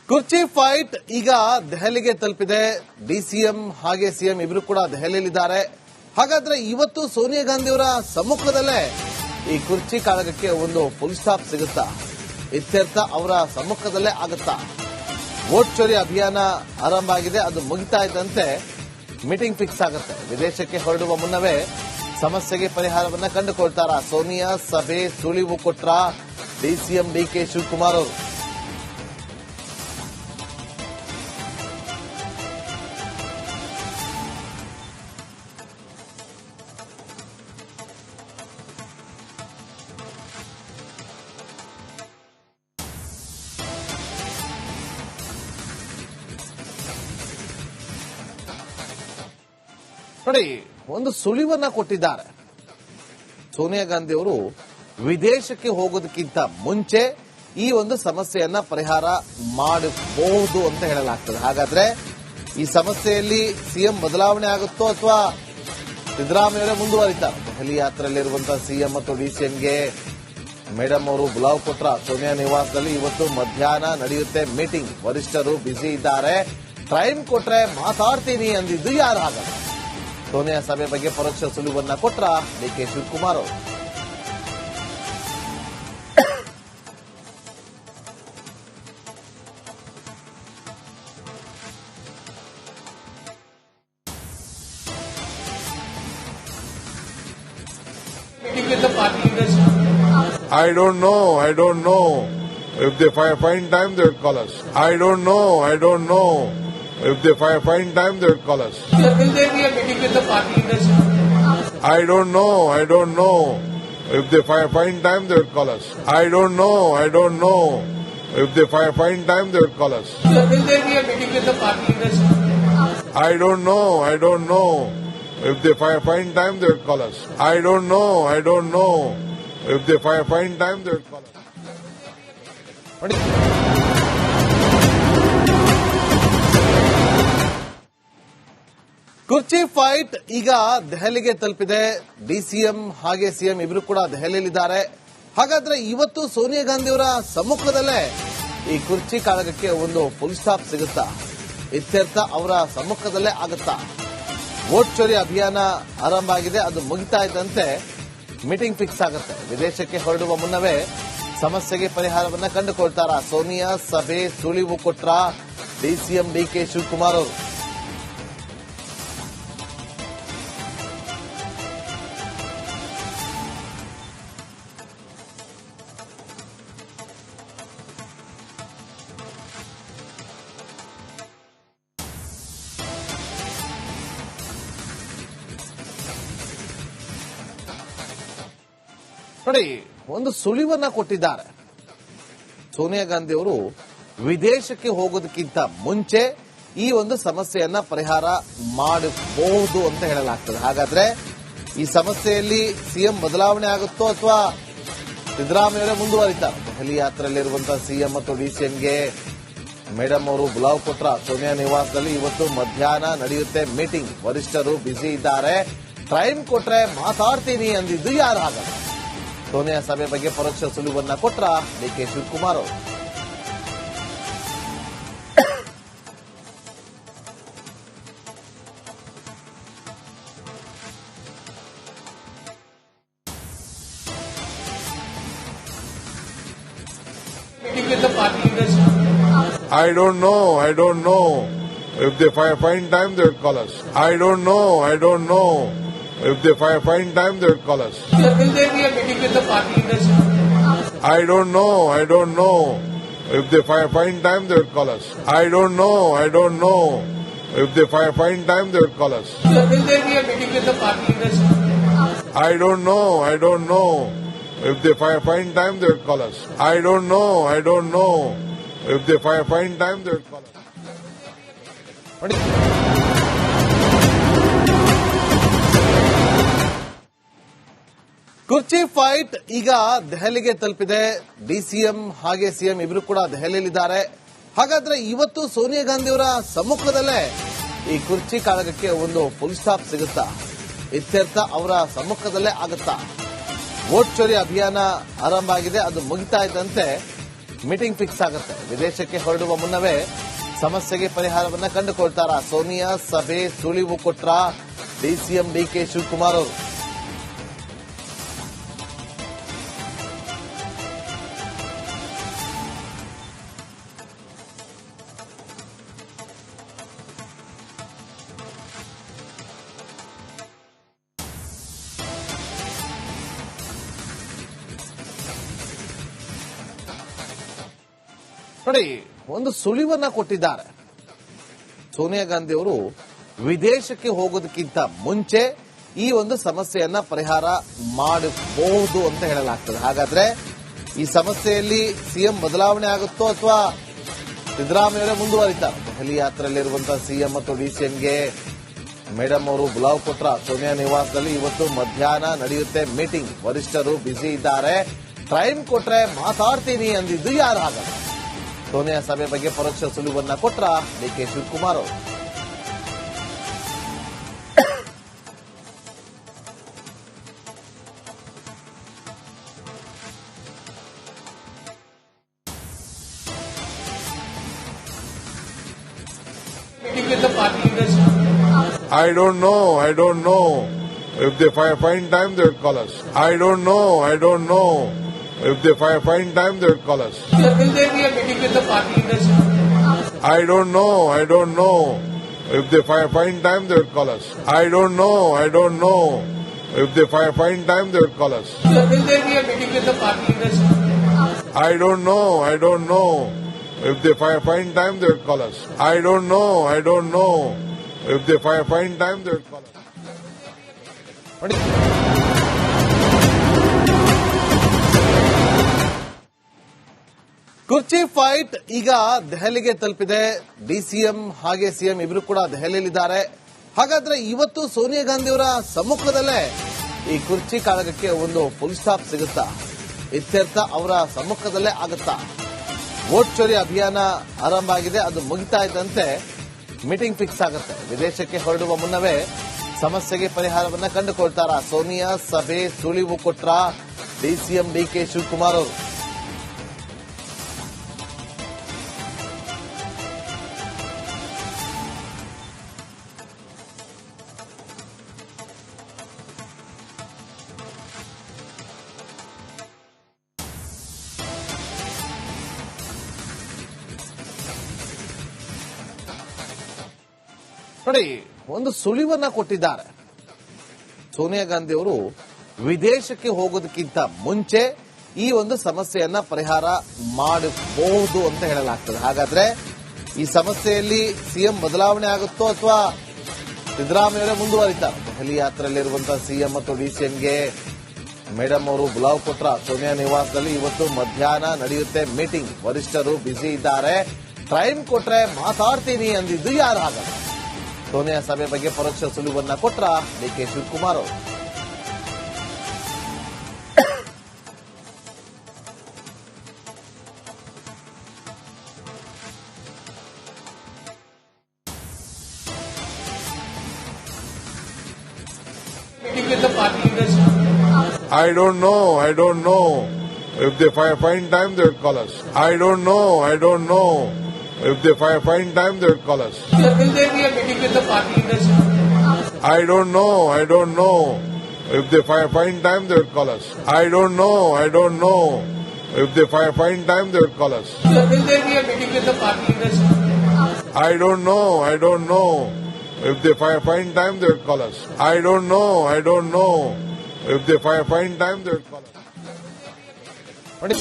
ಕುರ್ಚಿ ಫೈಟ್ ಈಗ ದೆಹಲಿಗೆ ತಲುಪಿದೆ. ಡಿಸಿಎಂ ಹಾಗೆ ಸಿಎಂ ಇಬ್ರು ಕೂಡ ದೆಹಲಿಯಲ್ಲಿದ್ದಾರೆ. ಹಾಗಾದ್ರೆ ಇವತ್ತು ಸೋನಿಯಾ ಗಾಂಧಿ ಅವರ ಸಮ್ಮುಖದಲ್ಲೇ ಈ ಕುರ್ಚಿ ಕಾಳಗಕ್ಕೆ ಒಂದು ಫುಲ್ ಸ್ಟಾಪ್ ಸಿಗುತ್ತಾ? ಇತ್ಯರ್ಥ ಅವರ ಸಮ್ಮುಖದಲ್ಲೇ ಆಗುತ್ತಾ? ವೋಟ್ ಚೋರಿ ಅಭಿಯಾನ ಆರಂಭ ಆಗಿದೆ, ಅದು ಮುಗಿತಾ ಇದ್ದಂತೆ ಮೀಟಿಂಗ್ ಫಿಕ್ಸ್ ಆಗುತ್ತೆ. ವಿದೇಶಕ್ಕೆ ಹೊರಡುವ ಮುನ್ನವೇ ಸಮಸ್ಯೆಗೆ ಪರಿಹಾರವನ್ನ ಕಂಡುಕೊಳ್ತಾರ ಸೋನಿಯಾ? ಸಭೆ ಸುಳಿವು ಕೊಟ್ರ ಡಿಸಿಎಂ ಡಿಕೆ ಶಿವಕುಮಾರ್ ಅವರು. ನೋಡಿ, ಒಂದು ಸುಳಿವನ್ನ ಕೊಟ್ಟಿದ್ದಾರೆ. ಸೋನಿಯಾ ಗಾಂಧಿ ಅವರು ವಿದೇಶಕ್ಕೆ ಹೋಗೋದಕ್ಕಿಂತ ಮುಂಚೆ ಈ ಒಂದು ಸಮಸ್ಯೆಯನ್ನ ಪರಿಹಾರ ಮಾಡಬಹುದು ಅಂತ ಹೇಳಲಾಗ್ತದೆ. ಹಾಗಾದ್ರೆ ಈ ಸಮಸ್ಯೆಯಲ್ಲಿ ಸಿಎಂ ಬದಲಾವಣೆ ಆಗುತ್ತೋ ಅಥವಾ ಸಿದ್ದರಾಮಯ್ಯ ಮುಂದುವರಿತಾರೆ? ದೆಹಲಿ ಯಾತ್ರೆಯಲ್ಲಿರುವಂತಹ ಸಿಎಂ ಮತ್ತು ಡಿಸಿಎಂಗೆ ಮೇಡಮ್ ಅವರು ಬುಲಾವ್ ಕೊಟ್ರ ಸೋನಿಯಾ ನಿವಾಸದಲ್ಲಿ. ಇವತ್ತು ಮಧ್ಯಾಹ್ನ ನಡೆಯುತ್ತೆ ಮೀಟಿಂಗ್. ವರಿಷ್ಠರು ಬ್ಯುಸಿ ಇದ್ದಾರೆ. ಟೈಮ್ ಕೊಟ್ರೆ ಮಾತಾಡ್ತೀನಿ ಅಂದಿದ್ದು ಯಾರು? ಹಾಗಾದ್ರೆ ಸೋನಿಯಾ ಸಭೆ ಬಗ್ಗೆ ಪರೋಕ್ಷ ಸುಳಿವನ್ನ ಕೊಟ್ರ ಡಿಕೆ ಶಿವಕುಮಾರ್ ಅವರು. I don't know. If they find time, they'll call us. I don't know. If they find time, they'll call us. Will there be a meeting with the party leadership? I don't know. If they find time, they'll call us. I don't know. If they find time, they'll call us. Will there be a meeting with the party leadership? I don't know. If they find time, they'll call us. I don't know. If they find time, they'll call us. ಕುರ್ಚಿ fight ಈಗ ದೆಹಲಿಗೆ ತಲುಪಿದೆ. DCM ಹಾಗೆ CM ಇಬ್ರು ಕೂಡ ದೆಹಲಿಯಲ್ಲಿದ್ದಾರೆ. ಹಾಗಾದ್ರೆ ಇವತ್ತು ಸೋನಿಯಾ ಗಾಂಧಿ ಅವರ ಸಮ್ಮುಖದಲ್ಲೇ ಈ ಕುರ್ಚಿ ಕಾಳಗಕ್ಕೆ ಒಂದು ಫುಲ್ ಸ್ಟಾಪ್ ಸಿಗುತ್ತಾ? ಇತ್ಯರ್ಥ ಅವರ ಸಮ್ಮುಖದಲ್ಲೇ ಆಗುತ್ತಾ? ವೋಟ್ ಚೋರಿ ಅಭಿಯಾನ ಆರಂಭ ಆಗಿದೆ, ಅದು ಮುಗಿತಾ ಇದ್ದಂತೆ ಮೀಟಿಂಗ್ ಫಿಕ್ಸ್ ಆಗುತ್ತೆ. ವಿದೇಶಕ್ಕೆ ಹೊರಡುವ ಮುನ್ನವೇ ಸಮಸ್ಯೆಗೆ ಪರಿಹಾರವನ್ನ ಕಂಡುಕೊಳ್ತಾರ ಸೋನಿಯಾ? ಸಭೆ ಸುಳಿವು ಕೊಟ್ರ ಡಿಸಿಎಂ ಡಿಕೆ ಶಿವಕುಮಾರ್ ಅವರು. ನೋಡಿ, ಒಂದು ಸುಳಿವನ್ನ ಕೊಟ್ಟಿದ್ದಾರೆ. ಸೋನಿಯಾ ಗಾಂಧಿ ಅವರು ವಿದೇಶಕ್ಕೆ ಹೋಗೋದಕ್ಕಿಂತ ಮುಂಚೆ ಈ ಒಂದು ಸಮಸ್ಯೆಯನ್ನ ಪರಿಹಾರ ಮಾಡಬಹುದು ಅಂತ ಹೇಳಲಾಗ್ತದೆ. ಹಾಗಾದ್ರೆ ಈ ಸಮಸ್ಯೆಯಲ್ಲಿ ಸಿಎಂ ಬದಲಾವಣೆ ಆಗುತ್ತೋ ಅಥವಾ ಸಿದ್ದರಾಮಯ್ಯ ಮುಂದುವರಿತಾರೆ? ದೆಹಲಿ ಯಾತ್ರೆಯಲ್ಲಿರುವಂತಹ ಸಿಎಂ ಮತ್ತು ಡಿಸಿಎಂಗೆ ಮೇಡಮ್ ಅವರು ಬುಲಾವ್ ಕೊಟ್ರ ಸೋನಿಯಾ ನಿವಾಸದಲ್ಲಿ. ಇವತ್ತು ಮಧ್ಯಾಹ್ನ ನಡೆಯುತ್ತೆ ಮೀಟಿಂಗ್. ವರಿಷ್ಠರು ಬ್ಯುಸಿ ಇದ್ದಾರೆ. ಟೈಮ್ ಕೊಟ್ರೆ ಮಾತಾಡ್ತೀನಿ ಅಂದಿದ್ದು ಯಾರು? ಹಾಗಾದ್ರೆ ಸೋನಿಯಾ ಸಭೆ ಬಗ್ಗೆ ಪರೋಕ್ಷ ಸುಳಿವನ್ನ ಕೊಟ್ರ ಡಿಕೆ ಶಿವಕುಮಾರ್ ಅವರು. Meeting with the party leadership? I don't know. If they find time, they'll call us. I don't know. If they find time, they'll call us. Will there be a meeting with the party leadership? I don't know. If they find time, they'll call us. I don't know. If they find time, they'll call us. Will there be a meeting with the party leadership? I don't know. If they find time, they'll call us. I don't know. If they find time, they'll call us. ಕುರ್ಚಿ fight ಈಗ ದೆಹಲಿಗೆ ತಲುಪಿದೆ. DCM ಹಾಗೆ CM ಇಬ್ರು ಕೂಡ ದೆಹಲಿಯಲ್ಲಿದ್ದಾರೆ. ಹಾಗಾದ್ರೆ ಇವತ್ತು ಸೋನಿಯಾ ಗಾಂಧಿ ಅವರ ಸಮ್ಮುಖದಲ್ಲೇ ಈ ಕುರ್ಚಿ ಕಾಳಗಕ್ಕೆ ಒಂದು ಫುಲ್ ಸ್ಟಾಪ್ ಸಿಗುತ್ತಾ? ಇತ್ಯರ್ಥ ಅವರ ಸಮ್ಮುಖದಲ್ಲೇ ಆಗುತ್ತಾ? ವೋಟ್ ಚೋರಿ ಅಭಿಯಾನ ಆರಂಭ ಆಗಿದೆ, ಅದು ಮುಗಿತಾ ಇದ್ದಂತೆ ಮೀಟಿಂಗ್ ಫಿಕ್ಸ್ ಆಗುತ್ತೆ. ವಿದೇಶಕ್ಕೆ ಹೊರಡುವ ಮುನ್ನವೇ ಸಮಸ್ಯೆಗೆ ಪರಿಹಾರವನ್ನ ಕಂಡುಕೊಳ್ತಾರ ಸೋನಿಯಾ ಸಭೆ ಸುಳಿವು ಕೊಟ್ರ ಡಿಸಿಎಂ ಡಿಕೆ ಶಿವಕುಮಾರ್ ಅವರು. ನೋಡಿ, ಒಂದು ಸುಳಿವನ್ನ ಕೊಟ್ಟಿದ್ದಾರೆ. ಸೋನಿಯಾ ಗಾಂಧಿ ಅವರು ವಿದೇಶಕ್ಕೆ ಹೋಗೋದಕ್ಕಿಂತ ಮುಂಚೆ ಈ ಒಂದು ಸಮಸ್ಯೆಯನ್ನ ಪರಿಹಾರ ಮಾಡಬಹುದು ಅಂತ ಹೇಳಲಾಗ್ತದೆ. ಹಾಗಾದ್ರೆ ಈ ಸಮಸ್ಯೆಯಲ್ಲಿ ಸಿಎಂ ಬದಲಾವಣೆ ಆಗುತ್ತೋ ಅಥವಾ ಸಿದ್ದರಾಮಯ್ಯ ಮುಂದುವರಿತಾರೆ? ದೆಹಲಿ ಯಾತ್ರೆಯಲ್ಲಿರುವಂತಹ ಸಿಎಂ ಮತ್ತು ಡಿಸಿಎಂಗೆ ಮೇಡಮ್ ಅವರು ಬುಲಾವ್ ಕೊಟ್ರ ಸೋನಿಯಾ ನಿವಾಸದಲ್ಲಿ ಇವತ್ತು ಮಧ್ಯಾಹ್ನ ನಡೆಯುತ್ತೆ ಮೀಟಿಂಗ್. ವರಿಷ್ಠರು ಬ್ಯುಸಿ ಇದ್ದಾರೆ, ಟೈಮ್ ಕೊಟ್ರೆ ಮಾತಾಡ್ತೀನಿ ಅಂದಿದ್ದು ಯಾರು? ಹಾಗಾದ್ರೆ ಸೋನಿಯಾ ಸಭೆ ಬಗ್ಗೆ ಪರೋಕ್ಷ ಸುಳಿವನ್ನ ಕೊಟ್ರ ಡಿಕೆ ಶಿವಕುಮಾರ್ ಅವರು. Meeting with the party leadership. I don't know. If they find time, they will call us. I don't know. If they find time, they will call us. Will there be a meeting with the party leadership? I don't know. If they find time, they will call us. I don't know. If they find time, they will call us. Will there be a meeting with the party leadership? I don't know. If they find time, they will call us. I don't know. If they find time, they will call us. ನೋಡಿ, ಕುರ್ಚಿ fight ಈಗ ದೆಹಲಿಗೆ ತಲುಪಿದೆ. DCM ಹಾಗೆ CM ಇಬ್ರು ಕೂಡ ದೆಹಲಿಯಲ್ಲಿದ್ದಾರೆ. ಹಾಗಾದ್ರೆ ಇವತ್ತು ಸೋನಿಯಾ ಗಾಂಧಿ ಅವರ ಸಮ್ಮುಖದಲ್ಲೇ ಈ ಕುರ್ಚಿ ಕಾಳಗಕ್ಕೆ ಒಂದು ಫುಲ್ ಸ್ಟಾಪ್ ಸಿಗುತ್ತಾ? ಇತ್ಯರ್ಥ ಅವರ ಸಮ್ಮುಖದಲ್ಲೇ ಆಗುತ್ತಾ? ವೋಟ್ ಚೋರಿ ಅಭಿಯಾನ ಆರಂಭ ಆಗಿದೆ, ಅದು ಮುಗಿತಾ ಇದ್ದಂತೆ ಮೀಟಿಂಗ್ ಫಿಕ್ಸ್ ಆಗುತ್ತೆ. ವಿದೇಶಕ್ಕೆ ಹೊರಡುವ ಮುನ್ನವೇ ಸಮಸ್ಯೆಗೆ ಪರಿಹಾರವನ್ನ ಕಂಡುಕೊಳ್ತಾರ ಸೋನಿಯಾ ಸಭೆ ಸುಳಿವು ಕೊಟ್ರ ಡಿಸಿಎಂ ಡಿಕೆ ಶಿವಕುಮಾರ್ ಅವರು. ನೋಡಿ, ಒಂದು ಸುಳಿವನ್ನ ಕೊಟ್ಟಿದ್ದಾರೆ. ಸೋನಿಯಾ ಗಾಂಧಿ ಅವರು ವಿದೇಶಕ್ಕೆ ಹೋಗೋದಕ್ಕಿಂತ ಮುಂಚೆ ಈ ಒಂದು ಸಮಸ್ಯೆಯನ್ನ ಪರಿಹಾರ ಮಾಡಬಹುದು ಅಂತ ಹೇಳಲಾಗ್ತದೆ. ಹಾಗಾದ್ರೆ ಈ ಸಮಸ್ಯೆಯಲ್ಲಿ ಸಿಎಂ ಬದಲಾವಣೆ ಆಗುತ್ತೋ ಅಥವಾ ಸಿದ್ದರಾಮಯ್ಯ ಮುಂದುವರಿತಾರೆ? ದೆಹಲಿ ಯಾತ್ರೆಯಲ್ಲಿರುವಂತಹ ಸಿಎಂ ಮತ್ತು ಡಿಸಿಎಂಗೆ ಮೇಡಮ್ ಅವರು ಬುಲಾವ್ ಕೊಟ್ರ ಸೋನಿಯಾ ನಿವಾಸದಲ್ಲಿ ಇವತ್ತು ಮಧ್ಯಾಹ್ನ ನಡೆಯುತ್ತೆ ಮೀಟಿಂಗ್. ವರಿಷ್ಠರು ಬ್ಯುಸಿ ಇದ್ದಾರೆ, ಟೈಮ್ ಕೊಟ್ರೆ ಮಾತಾಡ್ತೀನಿ ಅಂದಿದ್ದು ಯಾರು? ಹಾಗಾದ್ರೆ ಸೋನಿಯಾ ಸಭೆ ಬಗ್ಗೆ ಪರೋಕ್ಷ ಸುಳಿವನ್ನ ಕೊಟ್ರ ಡಿಕೆ ಶಿವಕುಮಾರ್ ಅವರು. Meeting with the party leadership. I don't know. If they find time, they will call us. I don't know. If they find time, they will call us. Will there be a meeting with the party leadership? I don't know. If they find time, they will call us. I don't know. If they find time, they will call us. Will there be a meeting with the party leadership? I don't know. If they find time, they will call us. I don't know. If they find time, they will call us. ನೋಡಿ,